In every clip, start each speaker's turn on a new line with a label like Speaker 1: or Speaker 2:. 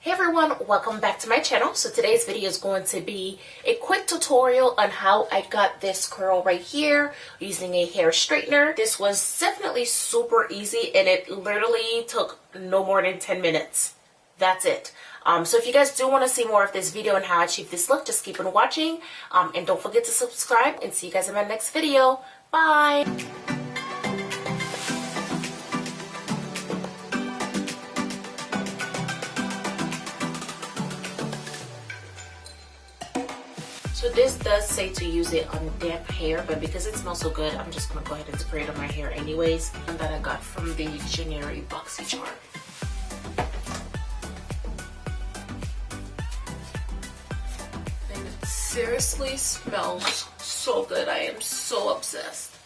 Speaker 1: Hey everyone, welcome back to my channel. So today's video is going to be a quick tutorial on how I got this curl right here using a hair straightener. This was definitely super easy and it literally took no more than 10 minutes. That's it. So if you guys do want to see more of this video and how I achieve this look, just keep on watching. And don't forget to subscribe, and see you guys in my next video. Bye! So this does say to use it on damp hair, but because it smells so good, I'm just going to go ahead and spray it on my hair anyways. And that I got from the Janeri BoxyCharm. And it seriously smells so good. I am so obsessed.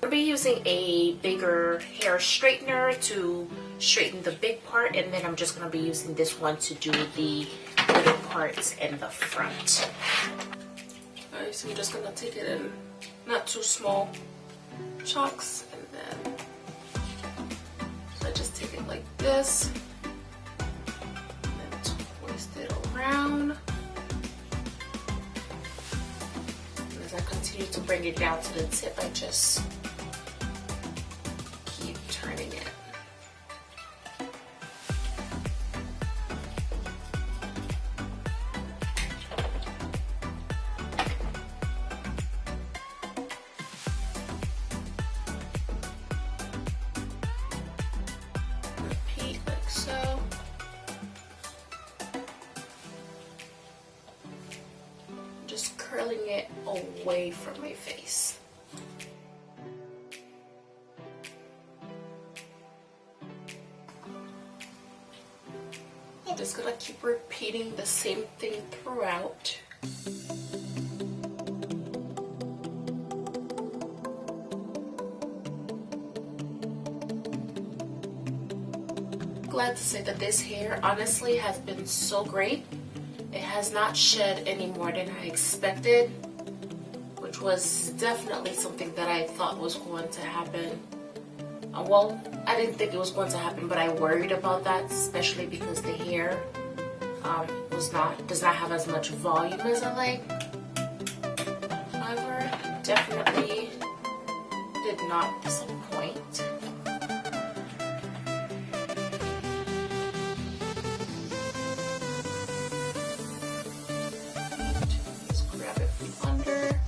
Speaker 1: I'll be using a bigger hair straightener to straighten the big part, and then I'm just going to be using this one to do the little parts in the front. Alright, so I'm just going to take it in not too small chunks, and then so I just take it like this and then twist it around. And as I continue to bring it down to the tip, I just keep turning it. Repeat like so. Just curling it away from my face. I'm just gonna keep repeating the same thing throughout. Glad to say that this hair honestly has been so great. It has not shed any more than I expected, which was definitely something that I thought was going to happen. Well, I didn't think it was going to happen, but I worried about that, especially because the hair does not have as much volume as I like. However, definitely did not disappoint. Just grab it from under.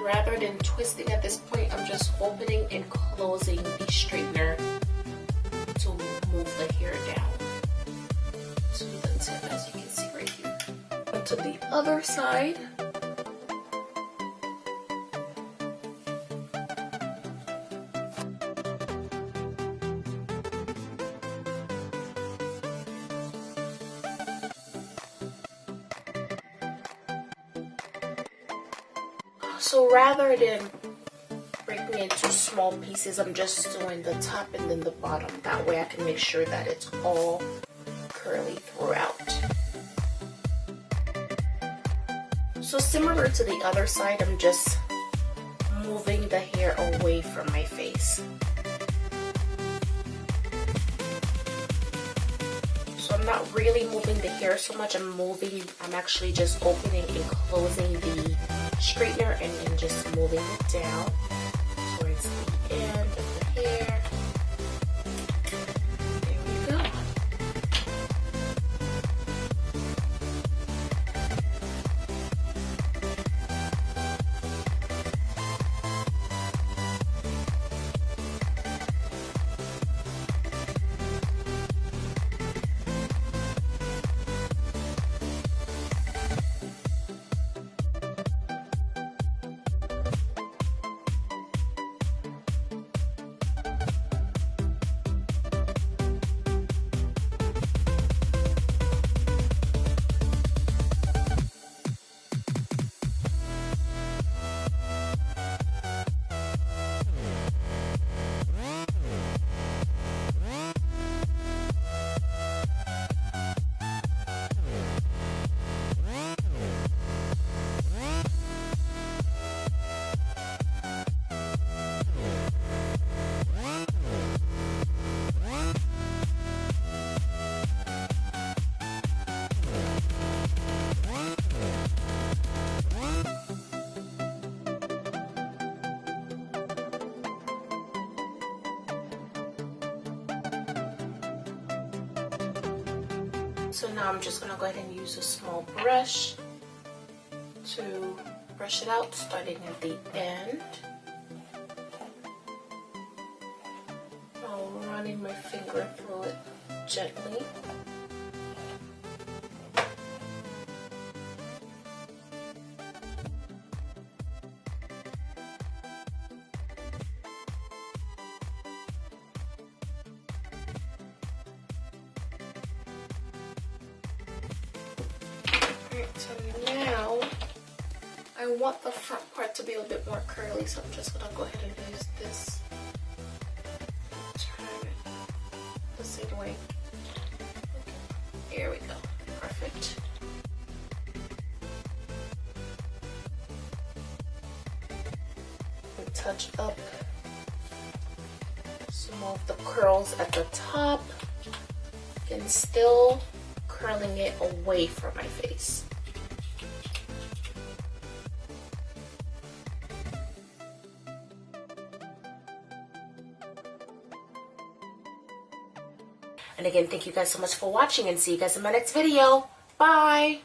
Speaker 1: Rather than twisting at this point, I'm just opening and closing the straightener to move the hair down to the tip, as you can see right here. To the other side. So rather than breaking it into small pieces, I'm just doing the top and then the bottom. That way I can make sure that it's all curly throughout. So similar to the other side, I'm just moving the hair away from my face. So I'm not really moving the hair so much. I'm actually just opening and closing the straightener and then just moving it down towards the end of the hair. There we go. So now I'm just going to go ahead and use a small brush to brush it out, starting at the end. I'll running my finger through it gently. So now I want the front part to be a little bit more curly, so I'm just gonna go ahead and use this. Turn it the same way. Okay. Here we go. Perfect. And touch up some of the curls at the top and still curling it away from my face. And again, thank you guys so much for watching, and see you guys in my next video. Bye!